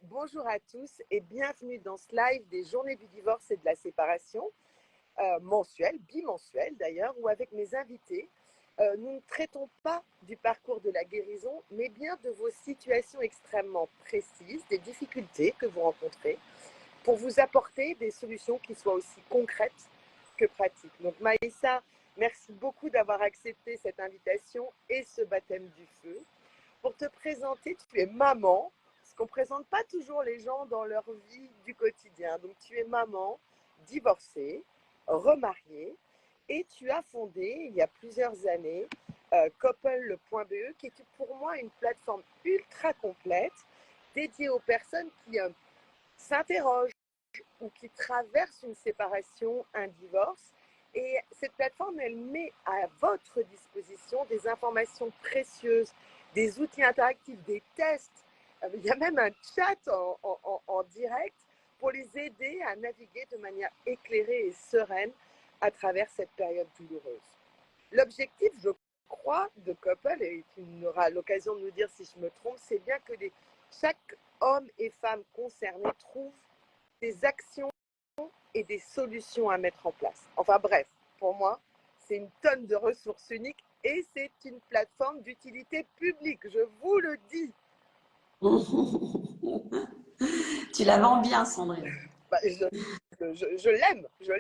Bonjour à tous et bienvenue dans ce live des journées du divorce et de la séparation, mensuel, bimensuel d'ailleurs, où avec mes invités, nous ne traitons pas du parcours de la guérison, mais bien de vos situations extrêmement précises, des difficultés que vous rencontrez, pour vous apporter des solutions qui soient aussi concrètes que pratiques. Donc Maïssa, merci beaucoup d'avoir accepté cette invitation et ce baptême du feu. Pour te présenter, tu es maman, parce qu'on ne présente pas toujours les gens dans leur vie du quotidien. Donc tu es maman, divorcée, remariée, et tu as fondé il y a plusieurs années couple.be, qui est pour moi une plateforme ultra complète dédiée aux personnes qui s'interrogent ou qui traversent une séparation, un divorce. Et cette plateforme, elle met à votre disposition des informations précieuses, des outils interactifs, des tests. Il y a même un chat en direct pour les aider à naviguer de manière éclairée et sereine à travers cette période douloureuse. L'objectif, je crois, de Couple, et tu auras l'occasion de nous dire si je me trompe, c'est bien que chaque homme et femme concernés trouve des actions et des solutions à mettre en place. Enfin bref, pour moi, c'est une tonne de ressources uniques et c'est une plateforme d'utilité publique, je vous le dis. Tu la vends bien, Sandrine. Bah, je l'aime, je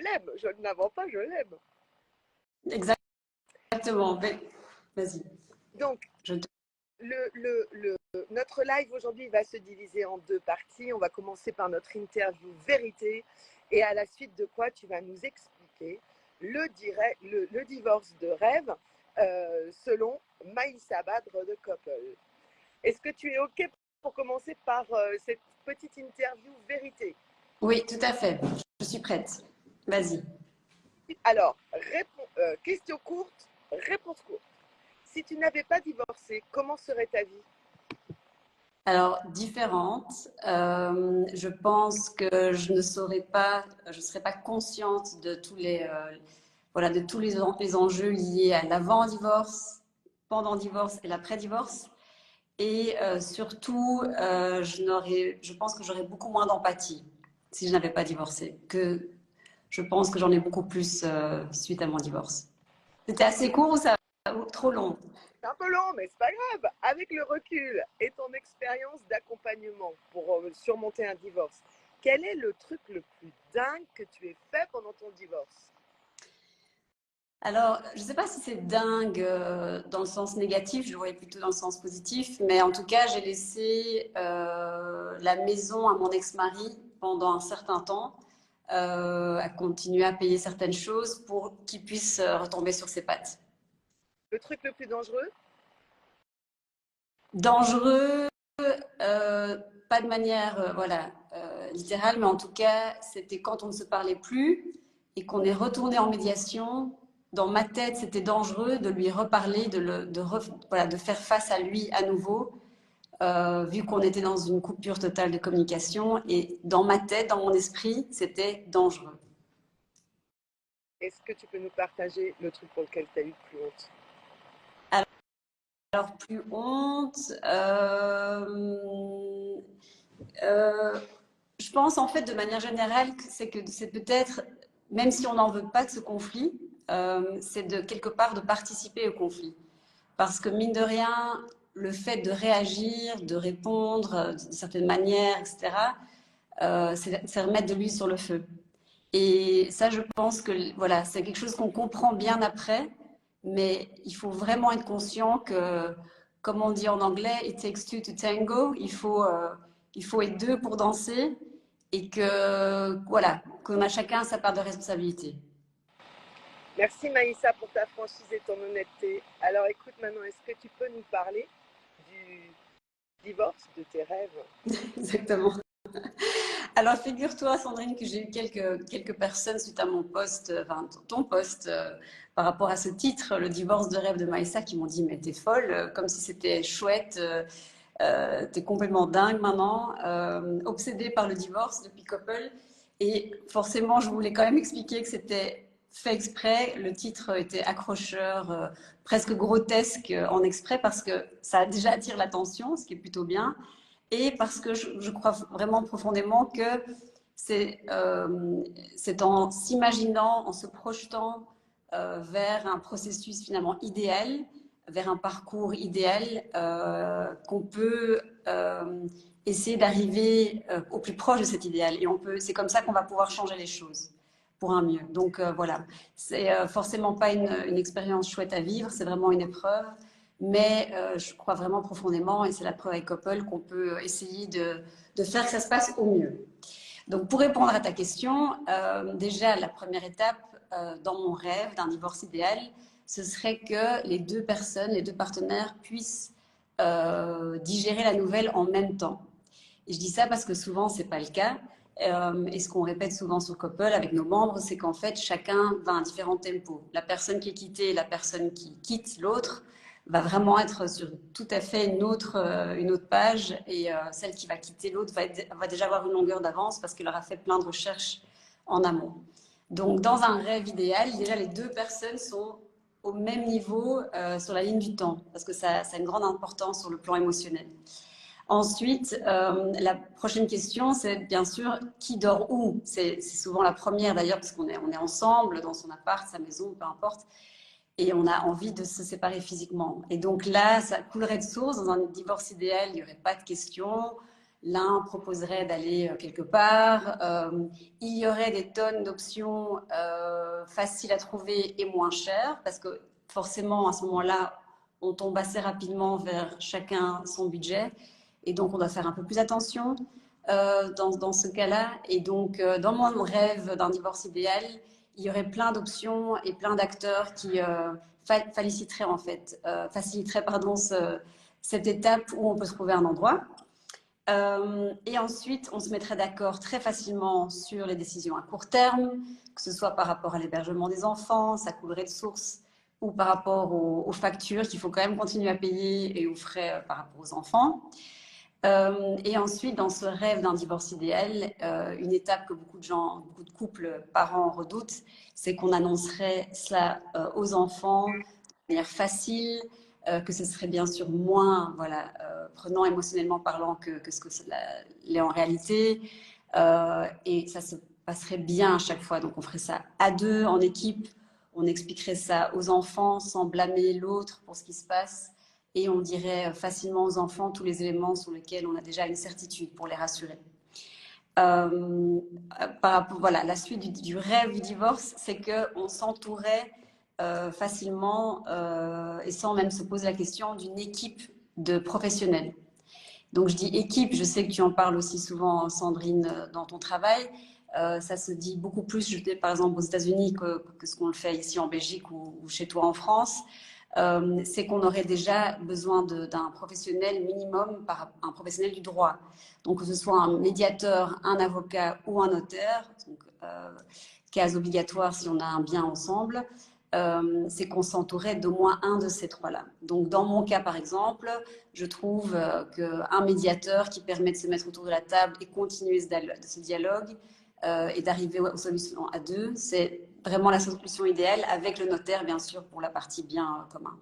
ne la vends pas, je l'aime. Exactement, vas-y. Donc, notre live aujourd'hui va se diviser en deux parties. On va commencer par notre interview vérité et à la suite de quoi tu vas nous expliquer le divorce de rêve selon Maïssa Badre de Couple. Est-ce que tu es OK pour commencer par cette petite interview vérité? Oui, tout à fait. Je suis prête. Vas-y. Alors, question courte, réponse courte. Si tu n'avais pas divorcé, comment serait ta vie? Alors, différente. Je pense que je ne serais pas consciente de tous les enjeux liés à l'avant-divorce, pendant-divorce et l'après-divorce. Et surtout, je pense que j'aurais beaucoup moins d'empathie si je n'avais pas divorcé. Je pense que j'en ai beaucoup plus suite à mon divorce. C'était assez court ou trop long? C'est un peu long, mais c'est pas grave. Avec le recul et ton expérience d'accompagnement pour surmonter un divorce, quel est le truc le plus dingue que tu aies fait pendant ton divorce? Alors, je ne sais pas si c'est dingue dans le sens négatif, je le voyais plutôt dans le sens positif, mais en tout cas, j'ai laissé la maison à mon ex-mari pendant un certain temps, à continuer à payer certaines choses pour qu'il puisse retomber sur ses pattes. Le truc le plus dangereux? Dangereux, pas de manière littérale, mais en tout cas, c'était quand on ne se parlait plus et qu'on est retourné en médiation. Dans ma tête, c'était dangereux de lui reparler, de faire face à lui à nouveau, vu qu'on était dans une coupure totale de communication. Et dans ma tête, dans mon esprit, c'était dangereux. Est-ce que tu peux nous partager le truc pour lequel tu as eu plus honte? Alors, plus honte, je pense en fait de manière générale que c'est peut-être, même si on n'en veut pas de ce conflit, c'est de quelque part de participer au conflit. Parce que mine de rien, le fait de réagir, de répondre de certaines manières, etc., c'est remettre de l'huile sur le feu. Et ça, je pense que voilà, c'est quelque chose qu'on comprend bien après, mais il faut vraiment être conscient que, comme on dit en anglais, it takes two to tango. Il faut être deux pour danser et que voilà, qu'on a chacun sa part de responsabilité. Merci Maïssa pour ta franchise et ton honnêteté. Alors écoute maintenant, est-ce que tu peux nous parler du divorce de tes rêves? Exactement. Alors, figure-toi, Sandrine, que j'ai eu quelques personnes suite à mon post, enfin, ton post, par rapport à ce titre, Le divorce de rêve de Maïssa, qui m'ont dit, mais t'es folle, comme si c'était chouette, t'es complètement dingue maintenant, obsédée par le divorce depuis Couple. Et forcément, je voulais quand même expliquer que c'était fait exprès. Le titre était accrocheur, presque grotesque en exprès, parce que ça déjà attire l'attention, ce qui est plutôt bien. et parce que je crois vraiment profondément que c'est en s'imaginant, en se projetant vers un processus finalement idéal, vers un parcours idéal, qu'on peut essayer d'arriver au plus proche de cet idéal. Et c'est comme ça qu'on va pouvoir changer les choses pour un mieux. Donc voilà, c'est forcément pas une expérience chouette à vivre, c'est vraiment une épreuve. Mais je crois vraiment profondément, et c'est la preuve avec Couple, qu'on peut essayer de faire que ça se passe au mieux. Donc, pour répondre à ta question, déjà, la première étape dans mon rêve d'un divorce idéal, ce serait que les deux personnes, les deux partenaires puissent digérer la nouvelle en même temps. Et je dis ça parce que souvent, ce n'est pas le cas. Et ce qu'on répète souvent sur Couple avec nos membres, c'est qu'en fait, chacun va à un différent tempo. La personne qui est quittée et la personne qui quitte l'autre va vraiment être sur tout à fait une autre page, et celle qui va quitter l'autre va déjà avoir une longueur d'avance parce qu'elle aura fait plein de recherches en amont. Donc, dans un rêve idéal, déjà les deux personnes sont au même niveau sur la ligne du temps, parce que ça a une grande importance sur le plan émotionnel. Ensuite, la prochaine question, c'est bien sûr qui dort où. C'est souvent la première d'ailleurs, parce qu'on est ensemble dans son appart, sa maison, peu importe, et on a envie de se séparer physiquement. Et donc là, ça coulerait de source. Dans un divorce idéal, il n'y aurait pas de question. L'un proposerait d'aller quelque part. Il y aurait des tonnes d'options faciles à trouver et moins chères, parce que forcément, à ce moment-là, on tombe assez rapidement vers chacun son budget. Et donc, on doit faire un peu plus attention dans ce cas-là. Et donc, dans mon rêve d'un divorce idéal, il y aurait plein d'options et plein d'acteurs qui faciliteraient cette étape où on peut trouver un endroit. Et ensuite, on se mettrait d'accord très facilement sur les décisions à court terme, que ce soit par rapport à l'hébergement des enfants, ça coulerait de source, ou par rapport aux factures qu'il faut quand même continuer à payer et aux frais par rapport aux enfants. Et ensuite, dans ce rêve d'un divorce idéal, une étape que beaucoup de couples parents redoutent, c'est qu'on annoncerait cela aux enfants de manière facile, que ce serait bien sûr moins prenant émotionnellement parlant que ce que cela l'est en réalité. Et ça se passerait bien à chaque fois. Donc on ferait ça à deux, en équipe, on expliquerait ça aux enfants sans blâmer l'autre pour ce qui se passe. Et on dirait facilement aux enfants tous les éléments sur lesquels on a déjà une certitude pour les rassurer. La suite du rêve du divorce, c'est qu'on s'entourait facilement et sans même se poser la question d'une équipe de professionnels. Donc je dis équipe, je sais que tu en parles aussi souvent, Sandrine, dans ton travail. Ça se dit beaucoup plus, par exemple, aux États-Unis que ce qu'on le fait ici en Belgique ou chez toi en France. C'est qu'on aurait déjà besoin d'un professionnel minimum, un professionnel du droit. Donc, que ce soit un médiateur, un avocat ou un notaire, donc, case obligatoire si on a un bien ensemble, c'est qu'on s'entourait d'au moins un de ces trois-là. Donc, dans mon cas, par exemple, je trouve qu'un médiateur qui permet de se mettre autour de la table et continuer ce dialogue et d'arriver aux solutions à deux, c'est vraiment la solution idéale, avec le notaire, bien sûr, pour la partie bien commun.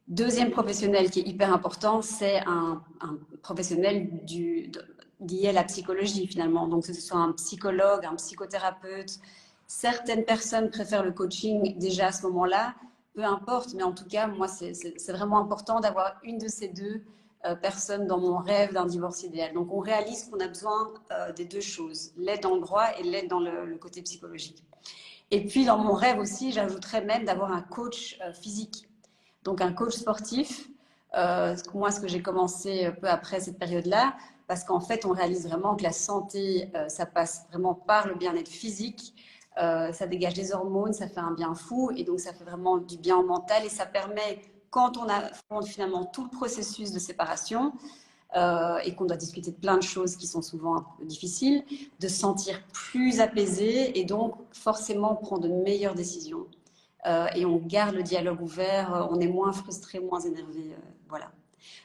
Deuxième professionnel qui est hyper important, c'est un professionnel lié à la psychologie, finalement. Donc, que ce soit un psychologue, un psychothérapeute. Certaines personnes préfèrent le coaching déjà à ce moment-là, peu importe, mais en tout cas, moi, c'est vraiment important d'avoir une de ces deux personnes dans mon rêve d'un divorce idéal. Donc, on réalise qu'on a besoin des deux choses, l'aide dans le droit et l'aide dans le côté psychologique. Et puis, dans mon rêve aussi, j'ajouterais même d'avoir un coach physique, donc un coach sportif. Moi, ce que j'ai commencé peu après cette période-là, parce qu'en fait, on réalise vraiment que la santé, ça passe vraiment par le bien-être physique. Ça dégage des hormones, ça fait un bien fou, et donc ça fait vraiment du bien au mental, et ça permet, quand on affronte finalement tout le processus de séparation, et qu'on doit discuter de plein de choses qui sont souvent un peu difficiles, de se sentir plus apaisé et donc forcément prendre de meilleures décisions. Et on garde le dialogue ouvert, on est moins frustré, moins énervé. Voilà.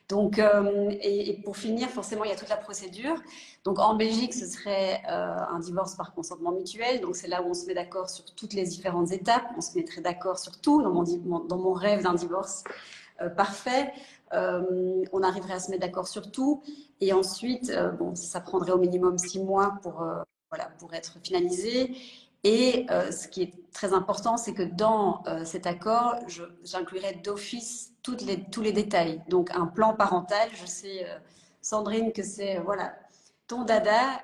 Donc, et pour finir, forcément, il y a toute la procédure. Donc, en Belgique, ce serait un divorce par consentement mutuel. Donc, c'est là où on se met d'accord sur toutes les différentes étapes. On se mettrait d'accord sur tout dans mon rêve d'un divorce parfait. On arriverait à se mettre d'accord sur tout. Et ensuite, bon, ça prendrait au minimum 6 mois voilà, pour être finalisé. Et ce qui est très important, c'est que dans cet accord, j'inclurai d'office tous les détails. Donc, un plan parental, je sais, Sandrine, que c'est voilà, ton dada.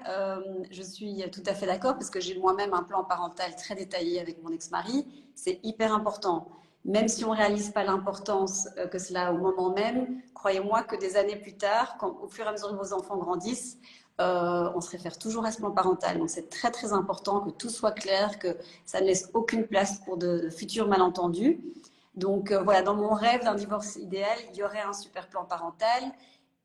Je suis tout à fait d'accord parce que j'ai moi-même un plan parental très détaillé avec mon ex-mari. C'est hyper important. Même si on ne réalise pas l'importance que cela a au moment même, croyez-moi que des années plus tard, au fur et à mesure que vos enfants grandissent, on se réfère toujours à ce plan parental. Donc c'est très très important que tout soit clair, que ça ne laisse aucune place pour de futurs malentendus. Donc voilà, dans mon rêve d'un divorce idéal, il y aurait un super plan parental.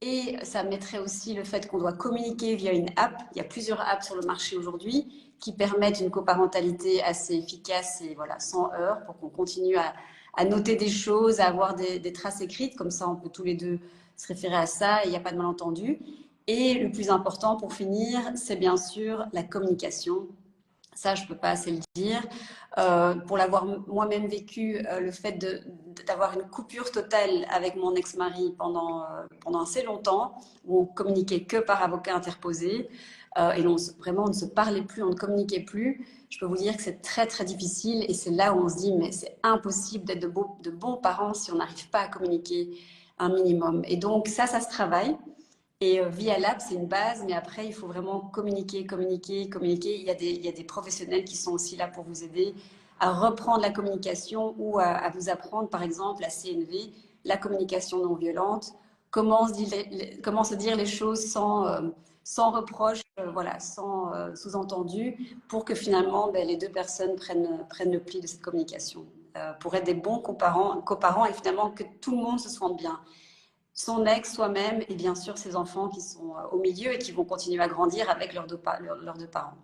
Et ça mettrait aussi le fait qu'on doit communiquer via une app. Il y a plusieurs apps sur le marché aujourd'hui qui permettent une coparentalité assez efficace et voilà, sans heurts pour qu'on continue à noter des choses, à avoir des traces écrites. Comme ça, on peut tous les deux se référer à ça et il n'y a pas de malentendu. Et le plus important pour finir, c'est bien sûr la communication. Ça, je ne peux pas assez le dire. Pour l'avoir moi-même vécu, le fait d'avoir une coupure totale avec mon ex-mari pendant assez longtemps, où on communiquait que par avocat interposé, et vraiment on ne se parlait plus, on ne communiquait plus. Je peux vous dire que c'est très très difficile et c'est là où on se dit mais c'est impossible d'être de bons parents si on n'arrive pas à communiquer un minimum. Et donc ça se travaille. Et via l'app, c'est une base, mais après, il faut vraiment communiquer, communiquer, communiquer. Il y a des professionnels qui sont aussi là pour vous aider à reprendre la communication ou à vous apprendre, par exemple, la CNV, la communication non violente, comment se dire les choses sans reproche, voilà, sans sous-entendu, pour que finalement ben, les deux personnes prennent le pli de cette communication, pour être des bons coparents et finalement que tout le monde se sente bien, son ex, soi-même et bien sûr ses enfants qui sont au milieu et qui vont continuer à grandir avec leurs deux parents.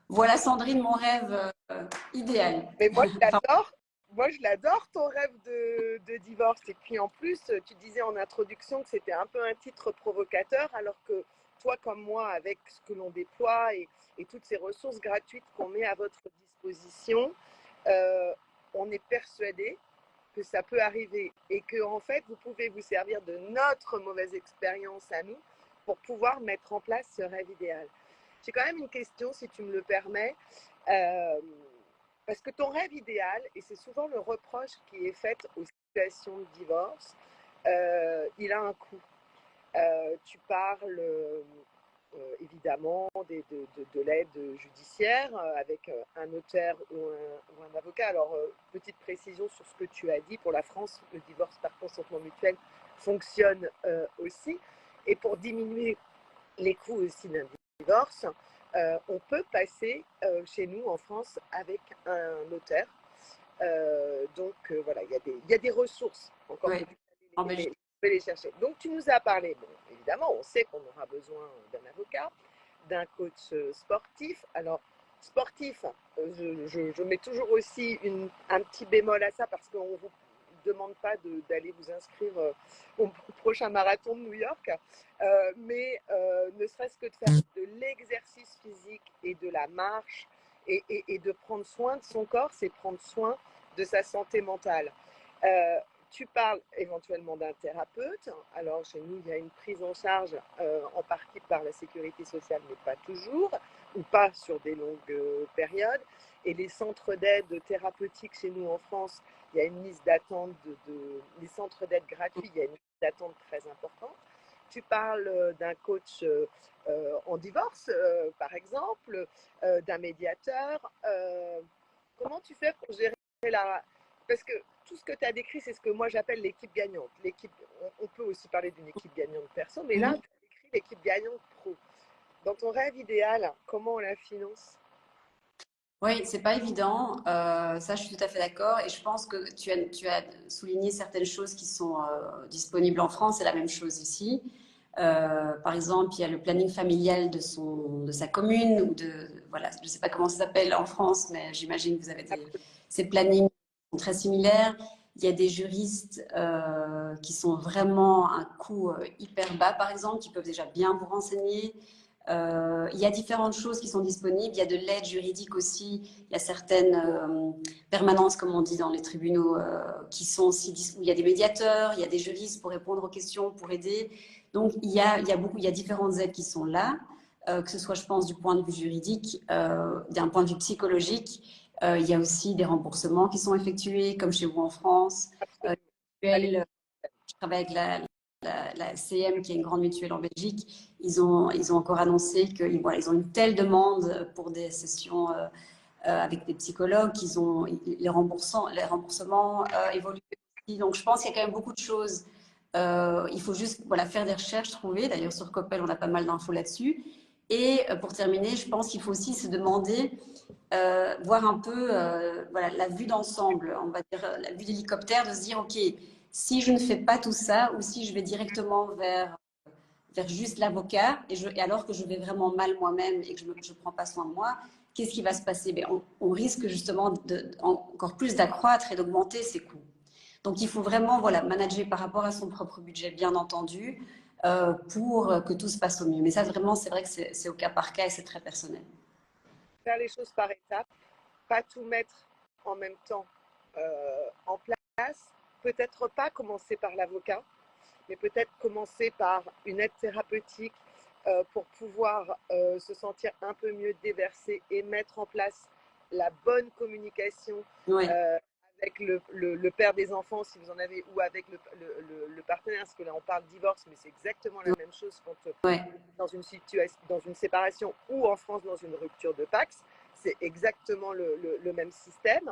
Voilà Sandrine, mon rêve idéal. Mais moi, je Enfin, l'adore. Moi, je l'adore, ton rêve de divorce. Et puis, en plus, tu disais en introduction que c'était un peu un titre provocateur, alors que toi, comme moi, avec ce que l'on déploie et toutes ces ressources gratuites qu'on met à votre disposition, euh, on est persuadé que ça peut arriver et que, en fait, vous pouvez vous servir de notre mauvaise expérience à nous pour pouvoir mettre en place ce rêve idéal. J'ai quand même une question, si tu me le permets. Euh, Parce que ton rêve idéal, et c'est souvent le reproche qui est fait aux situations de divorce, il a un coût. Tu parles évidemment de l'aide judiciaire avec un notaire ou un avocat. Alors, petite précision sur ce que tu as dit, pour la France, le divorce par consentement mutuel fonctionne aussi. Et pour diminuer les coûts aussi d'un divorce, on peut passer chez nous en France avec un notaire. Voilà, il y a des ressources, encore ouais, faut-il en les, Belgique. les chercher. Donc tu nous as parlé, bon, évidemment, on sait qu'on aura besoin d'un avocat, d'un coach sportif. Alors, sportif, je mets toujours aussi un petit bémol à ça parce qu'on ne vous demande pas d'aller vous inscrire au prochain marathon de New York, mais ne serait-ce que de faire de l'exercice physique et de la marche et de prendre soin de son corps, c'est prendre soin de sa santé mentale. Tu parles éventuellement d'un thérapeute. Alors, chez nous, il y a une prise en charge en partie par la sécurité sociale, mais pas toujours, ou pas sur des longues périodes. Et les centres d'aide thérapeutiques chez nous en France, il y a une liste d'attente les centres d'aide gratuits, il y a une liste d'attente très importante. Tu parles d'un coach en divorce, par exemple, d'un médiateur. Comment tu fais pour gérer la... Parce que tout ce que tu as décrit, c'est ce que moi j'appelle l'équipe gagnante. On peut aussi parler d'une équipe gagnante perso, mais là, tu as décrit l'équipe gagnante pro. Dans ton rêve idéal, comment on la finance? Oui, c'est pas évident. Ça, je suis tout à fait d'accord. Et je pense que tu as souligné certaines choses qui sont disponibles en France. C'est la même chose ici. Par exemple, il y a le planning familial de sa commune ou voilà, je ne sais pas comment ça s'appelle en France, mais j'imagine que vous avez ces plannings qui sont très similaires. Il y a des juristes qui sont vraiment à un coût hyper bas, par exemple, qui peuvent déjà bien vous renseigner. Il y a différentes choses qui sont disponibles. Il y a de l'aide juridique aussi. Il y a certaines permanences, comme on dit dans les tribunaux, qui sont aussi où il y a des médiateurs, il y a des juristes pour répondre aux questions, pour aider. Donc, il y a différentes aides qui sont là, que ce soit, je pense, du point de vue juridique, d'un point de vue psychologique. Il y a aussi des remboursements qui sont effectués, comme chez vous en France. Absolument. Je travaille avec la CM, qui est une grande mutuelle en Belgique. Ils ont encore annoncé qu'ils voilà, ils ont une telle demande pour des sessions avec des psychologues qu'ils ont les remboursements évoluent aussi. Donc, je pense qu'il y a quand même beaucoup de choses. Il faut juste voilà, faire des recherches, trouver. D'ailleurs, sur Coppel, on a pas mal d'infos là-dessus. Et pour terminer, je pense qu'il faut aussi se demander, voir un peu voilà, la vue d'ensemble, on va dire la vue d'hélicoptère, de se dire, OK, si je ne fais pas tout ça, ou si je vais directement vers juste l'avocat, et alors que je vais vraiment mal moi-même et que je ne prends pas soin de moi, qu'est-ce qui va se passer? On risque justement encore plus d'accroître et d'augmenter ses coûts. Donc, il faut vraiment voilà, manager par rapport à son propre budget, bien entendu, pour que tout se passe au mieux. Mais ça, vraiment, c'est vrai que c'est au cas par cas et c'est très personnel. Faire les choses par étapes, pas tout mettre en même temps en place. Peut-être pas commencer par l'avocat, mais peut-être commencer par une aide thérapeutique pour pouvoir se sentir un peu mieux déversé et mettre en place la bonne communication Oui, avec le père des enfants, si vous en avez, ou avec le partenaire, parce que là on parle divorce, mais c'est exactement la même chose quand ouais. dans une situation, dans une séparation ou en France dans une rupture de Pax, c'est exactement le même système.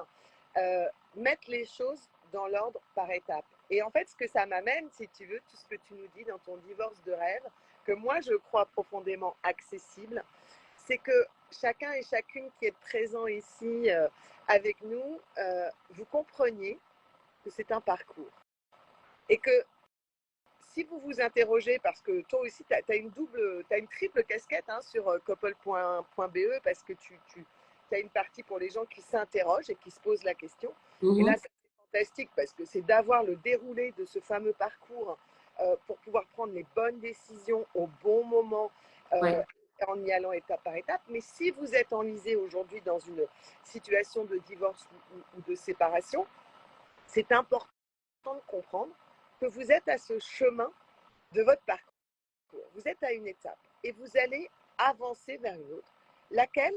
Euh, Mettre les choses dans l'ordre par étapes. Et en fait, ce que ça m'amène, si tu veux, tout ce que tu nous dis dans ton divorce de rêve, que moi je crois profondément accessible, c'est que chacun et chacune qui est présent ici avec nous, vous compreniez que c'est un parcours. Et que si vous vous interrogez, parce que toi aussi, tu as une triple casquette hein, sur couple.be, parce que tu as une partie pour les gens qui s'interrogent et qui se posent la question. Et là, Mhm. c'est fantastique parce que c'est d'avoir le déroulé de ce fameux parcours pour pouvoir prendre les bonnes décisions au bon moment, Ouais. en y allant étape par étape. Mais si vous êtes enlisé aujourd'hui dans une situation de divorce ou de séparation, c'est important de comprendre que vous êtes à ce chemin de votre parcours. Vous êtes à une étape et vous allez avancer vers une autre, laquelle,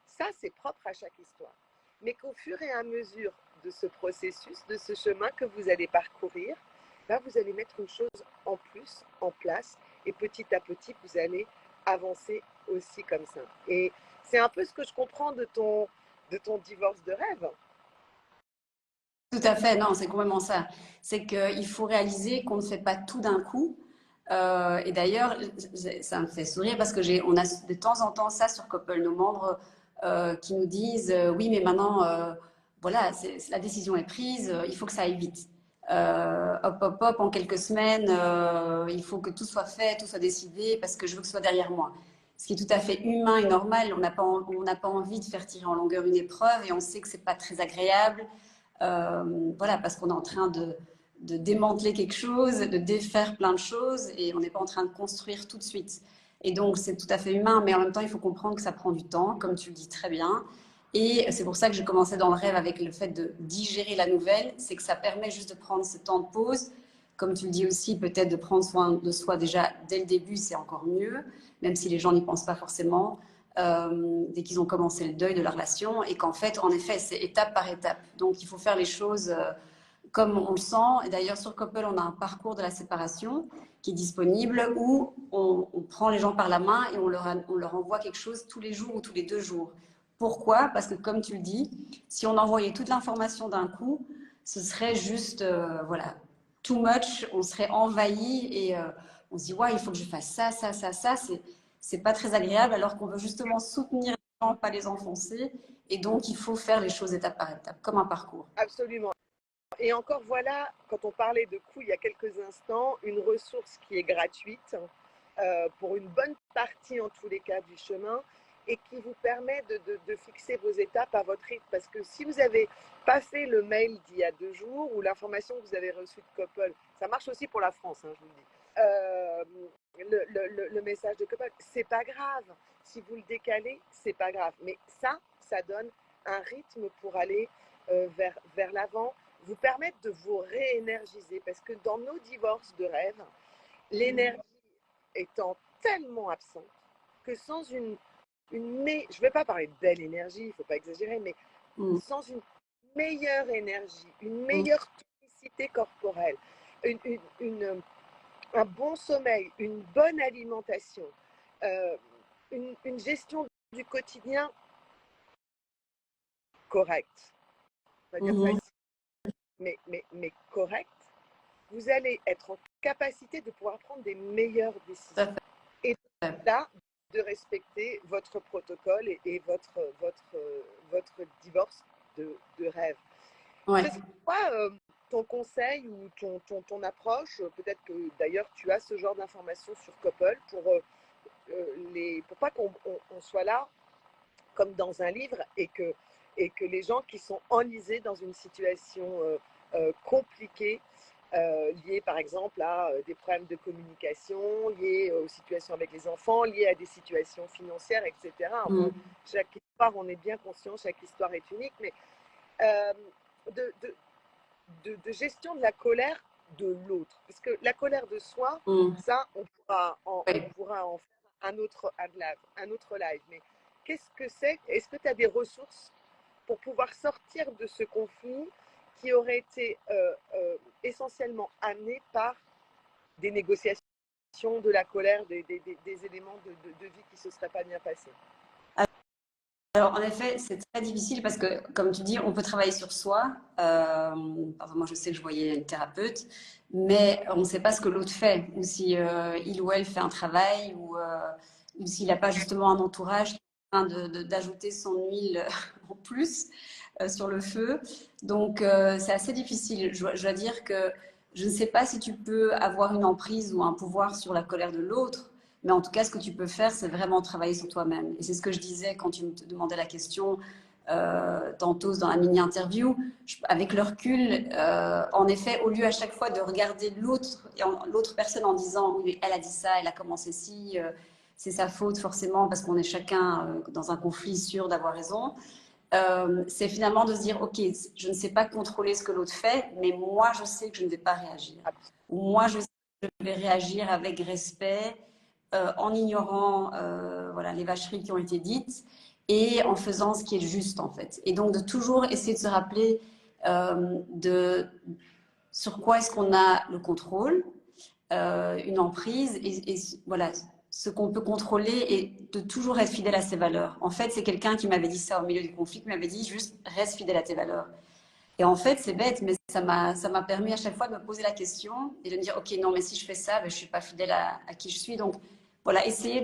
ça, c'est propre à chaque histoire. Mais qu'au fur et à mesure de ce processus, de ce chemin que vous allez parcourir, là, vous allez mettre une chose en plus en place et petit à petit, vous allez avancer aussi comme ça. Et c'est un peu ce que je comprends de ton divorce de rêve. Tout à fait, non, c'est complètement ça. C'est qu'il faut réaliser qu'on ne fait pas tout d'un coup. Et d'ailleurs, ça me fait sourire parce que on a de temps en temps ça sur Couple, nos membres qui nous disent oui, mais maintenant, voilà, la décision est prise, il faut que ça aille vite. Hop, hop, hop, en quelques semaines, il faut que tout soit fait, tout soit décidé parce que je veux que ce soit derrière moi. Ce qui est tout à fait humain et normal. On n'a pas envie de faire tirer en longueur une épreuve et on sait que c'est pas très agréable. Voilà, parce qu'on est en train de démanteler quelque chose, de défaire plein de choses, et on n'est pas en train de construire tout de suite. Et donc, c'est tout à fait humain, mais en même temps, il faut comprendre que ça prend du temps, comme tu le dis très bien. Et c'est pour ça que j'ai commencé dans le rêve avec le fait de digérer la nouvelle, c'est que ça permet juste de prendre ce temps de pause. Comme tu le dis aussi, peut-être de prendre soin de soi déjà dès le début, c'est encore mieux, même si les gens n'y pensent pas forcément dès qu'ils ont commencé le deuil de la relation, et qu'en fait, en effet, c'est étape par étape. Donc, il faut faire les choses comme on le sent. Et d'ailleurs, sur Couple, on a un parcours de la séparation qui est disponible où on prend les gens par la main et on leur envoie quelque chose tous les jours ou tous les 2 jours. Pourquoi? Parce que, comme tu le dis, si on envoyait toute l'information d'un coup, ce serait juste, voilà, too much, on serait envahi et on se dit, ouais, il faut que je fasse ça, ça, ça, ça. C'est pas très agréable alors qu'on veut justement soutenir les gens, pas les enfoncer. Et donc, il faut faire les choses étape par étape, comme un parcours. Absolument. Et encore voilà, quand on parlait de coûts il y a quelques instants, une ressource qui est gratuite pour une bonne partie en tous les cas du chemin et qui vous permet de fixer vos étapes à votre rythme. Parce que si vous n'avez pas fait le mail d'il y a 2 jours ou l'information que vous avez reçue de Couple, ça marche aussi pour la France, hein, je vous le dis. le message de Couple. C'est pas grave. Si vous le décalez, c'est pas grave. Mais ça donne un rythme pour aller vers l'avant, vous permettre de vous réénergiser. Parce que dans nos divorces de rêve, l'énergie étant tellement absente que sans je ne vais pas parler de belle énergie, il ne faut pas exagérer, mais sans une meilleure énergie, une meilleure tonicité corporelle, un bon sommeil, une bonne alimentation, une gestion du quotidien correcte, on va dire facile, mais correcte, vous allez être en capacité de pouvoir prendre des meilleures décisions. Et là, de respecter votre protocole et votre divorce de rêve. Ouais. C'est quoi ton conseil ou ton approche? Peut-être que d'ailleurs tu as ce genre d'informations sur Couple pour pas qu'on soit là comme dans un livre et que les gens qui sont enlisés dans une situation compliquée, liées par exemple à des problèmes de communication, liées aux situations avec les enfants, liées à des situations financières, etc. Bon, chaque histoire, on est bien conscient, chaque histoire est unique, mais de gestion de la colère de l'autre. Parce que la colère de soi, ça, on pourra en faire un autre live. Mais qu'est-ce que c'est? Est-ce que tu as des ressources pour pouvoir sortir de ce conflit qui aurait été essentiellement amené par des négociations, de la colère, des éléments de vie qui ne se seraient pas bien passés? Alors, en effet, c'est très difficile parce que, comme tu dis, on peut travailler sur soi. Moi, je sais que je voyais une thérapeute, mais on ne sait pas ce que l'autre fait, ou si il ou elle fait un travail, ou s'il n'a pas justement un entourage qui est en train d'ajouter son huile en plus sur le feu. Donc, c'est assez difficile. Je dois dire que je ne sais pas si tu peux avoir une emprise ou un pouvoir sur la colère de l'autre. Mais en tout cas, ce que tu peux faire, c'est vraiment travailler sur toi-même. Et c'est ce que je disais quand tu me demandais la question tantôt dans la mini-interview. Avec le recul, en effet, au lieu à chaque fois de regarder l'autre personne en disant « oui, elle a dit ça, elle a commencé ci, c'est sa faute forcément parce qu'on est chacun dans un conflit sûr d'avoir raison », c'est finalement de se dire « ok, je ne sais pas contrôler ce que l'autre fait, mais moi, je sais que je ne vais pas réagir. » Ou moi, je sais que je vais réagir avec respect, en ignorant les vacheries qui ont été dites et en faisant ce qui est juste en fait. Et donc de toujours essayer de se rappeler sur quoi est-ce qu'on a le contrôle, une emprise et voilà, ce qu'on peut contrôler et de toujours être fidèle à ses valeurs. En fait, c'est quelqu'un qui m'avait dit ça au milieu du conflit, qui m'avait dit juste reste fidèle à tes valeurs. Et en fait, c'est bête, mais ça m'a permis à chaque fois de me poser la question et de me dire, ok, non, mais si je fais ça, ben, je ne suis pas fidèle à qui je suis. Donc, voilà, essayer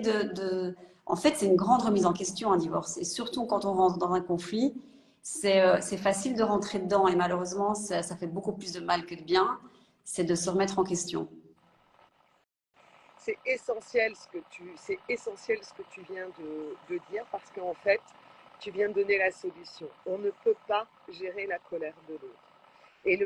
En fait, c'est une grande remise en question, un divorce. Et surtout quand on rentre dans un conflit, c'est facile de rentrer dedans. Et malheureusement, ça fait beaucoup plus de mal que de bien. C'est de se remettre en question. C'est essentiel ce que tu viens de dire parce qu'en fait, tu viens de donner la solution. On ne peut pas gérer la colère de l'autre. Et le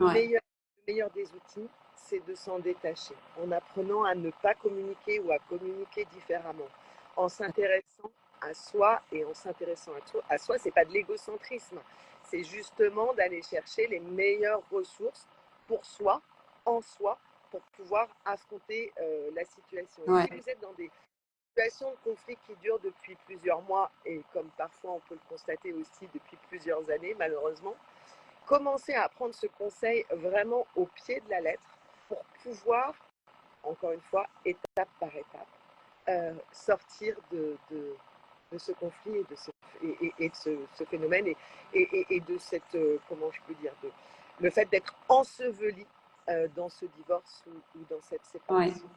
meilleur des outils, c'est de s'en détacher en apprenant à ne pas communiquer ou à communiquer différemment, en s'intéressant à soi et en s'intéressant à soi, c'est pas de l'égocentrisme, c'est justement d'aller chercher les meilleures ressources pour soi, en soi, pour pouvoir affronter la situation. Et si vous êtes dans des situations de conflit qui durent depuis plusieurs mois et comme parfois on peut le constater aussi depuis plusieurs années malheureusement, commencez à prendre ce conseil vraiment au pied de la lettre pour pouvoir, encore une fois, étape par étape, sortir de ce conflit et de ce phénomène et de cette, comment je peux dire, le fait d'être enseveli dans ce divorce ou dans cette séparation. Oui,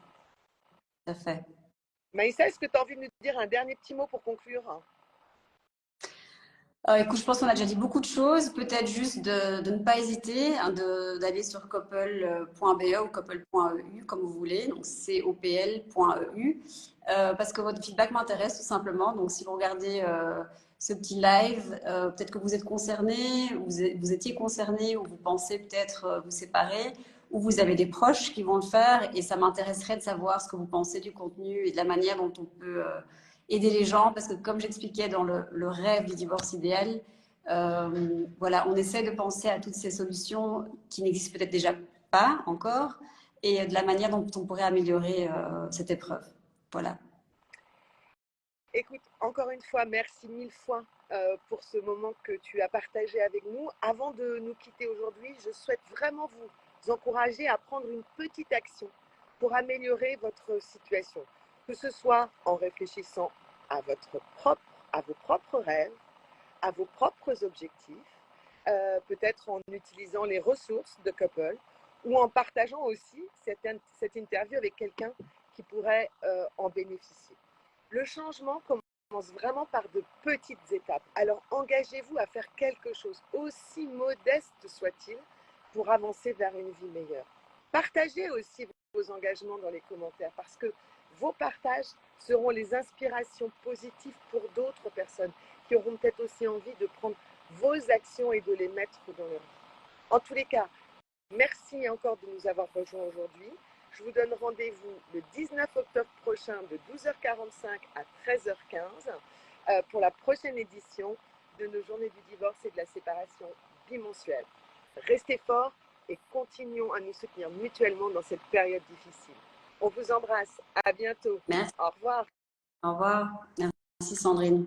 tout à fait. Maïssa, est-ce que tu as envie de nous dire un dernier petit mot pour conclure? Écoute, je pense qu'on a déjà dit beaucoup de choses. Peut-être juste de ne pas hésiter d'aller sur couple.be ou couple.eu, comme vous voulez, donc copl.eu, parce que votre feedback m'intéresse tout simplement. Donc, si vous regardez ce petit live, peut-être que vous êtes concerné, vous étiez concerné ou vous pensez peut-être vous séparer, ou vous avez des proches qui vont le faire et ça m'intéresserait de savoir ce que vous pensez du contenu et de la manière dont on peut aider les gens parce que comme j'expliquais dans le rêve du divorce idéal, voilà, on essaie de penser à toutes ces solutions qui n'existent peut-être déjà pas encore et de la manière dont on pourrait améliorer cette épreuve. Voilà. Écoute, encore une fois, merci mille fois pour ce moment que tu as partagé avec nous. Avant de nous quitter aujourd'hui, je souhaite vraiment vous encourager à prendre une petite action pour améliorer votre situation, que ce soit en réfléchissant à à vos propres rêves, à vos propres objectifs, peut-être en utilisant les ressources de Couple ou en partageant aussi cette interview avec quelqu'un qui pourrait en bénéficier. Le changement commence vraiment par de petites étapes. Alors engagez-vous à faire quelque chose, aussi modeste soit-il, pour avancer vers une vie meilleure. Partagez aussi vos engagements dans les commentaires parce que vos partages seront les inspirations positives pour d'autres personnes qui auront peut-être aussi envie de prendre vos actions et de les mettre dans leur vie. En tous les cas, merci encore de nous avoir rejoints aujourd'hui. Je vous donne rendez-vous le 19 octobre prochain de 12h45 à 13h15 pour la prochaine édition de nos journées du divorce et de la séparation bimensuelle. Restez forts et continuons à nous soutenir mutuellement dans cette période difficile. On vous embrasse. À bientôt. Merci. Au revoir. Au revoir. Merci Sandrine.